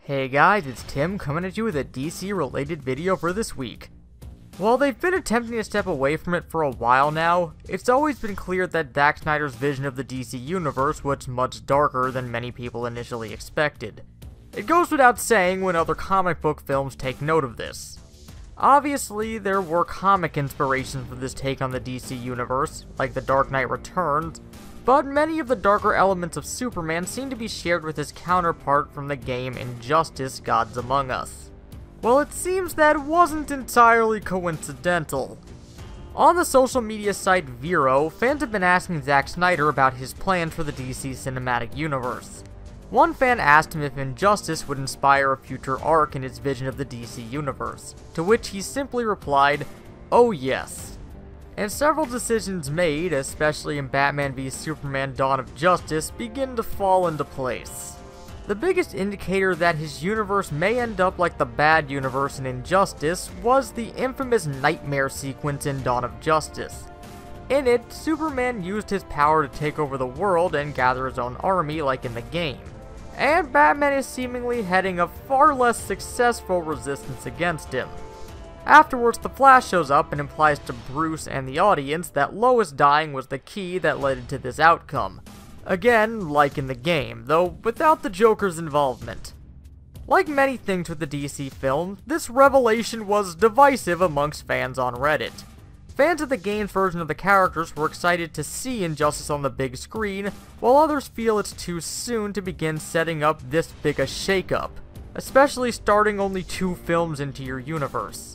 Hey guys, it's Tim coming at you with a DC related video for this week. While they've been attempting to step away from it for a while now, it's always been clear that Zack Snyder's vision of the DC universe was much darker than many people initially expected. It goes without saying when other comic book films take note of this. Obviously, there were comic inspirations for this take on the DC universe, like The Dark Knight Returns, but many of the darker elements of Superman seem to be shared with his counterpart from the game Injustice: Gods Among Us. Well, it seems that wasn't entirely coincidental. On the social media site Vero, fans have been asking Zack Snyder about his plans for the DC cinematic universe. One fan asked him if Injustice would inspire a future arc in his vision of the DC universe, to which he simply replied, "Oh yes." And several decisions made, especially in Batman v Superman: Dawn of Justice, begin to fall into place. The biggest indicator that his universe may end up like the bad universe in Injustice was the infamous nightmare sequence in Dawn of Justice. In it, Superman used his power to take over the world and gather his own army like in the game, and Batman is seemingly heading a far less successful resistance against him. Afterwards, the Flash shows up and implies to Bruce and the audience that Lois dying was the key that led to this outcome. Again, like in the game, though without the Joker's involvement. Like many things with the DC film, this revelation was divisive amongst fans on Reddit. Fans of the game's version of the characters were excited to see Injustice on the big screen, while others feel it's too soon to begin setting up this big a shakeup, especially starting only 2 films into your universe.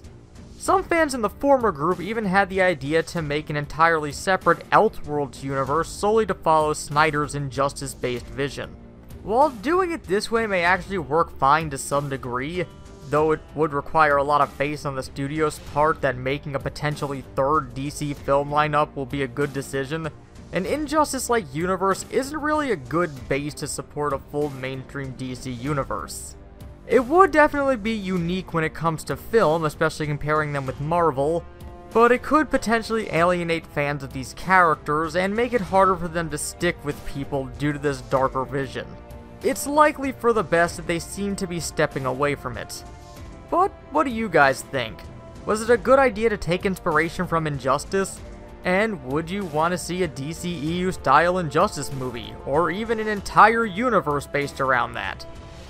Some fans in the former group even had the idea to make an entirely separate Elseworlds universe solely to follow Snyder's Injustice-based vision. While doing it this way may actually work fine to some degree, though it would require a lot of faith on the studio's part that making a potentially third DC film lineup will be a good decision, an Injustice-like universe isn't really a good base to support a full mainstream DC universe. It would definitely be unique when it comes to film, especially comparing them with Marvel, but it could potentially alienate fans of these characters and make it harder for them to stick with people due to this darker vision. It's likely for the best that they seem to be stepping away from it. But what do you guys think? Was it a good idea to take inspiration from Injustice? And would you want to see a DCEU style Injustice movie, or even an entire universe based around that?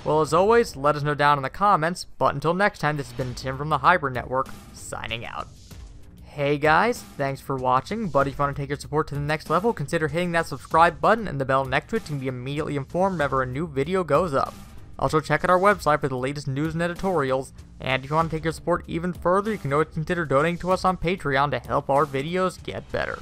Well, as always, let us know down in the comments, but until next time, this has been Tim from the Hybrid Network, signing out. Hey guys, thanks for watching, but if you want to take your support to the next level, consider hitting that subscribe button and the bell next to it to be immediately informed whenever a new video goes up. Also, check out our website for the latest news and editorials, and if you want to take your support even further, you can always consider donating to us on Patreon to help our videos get better.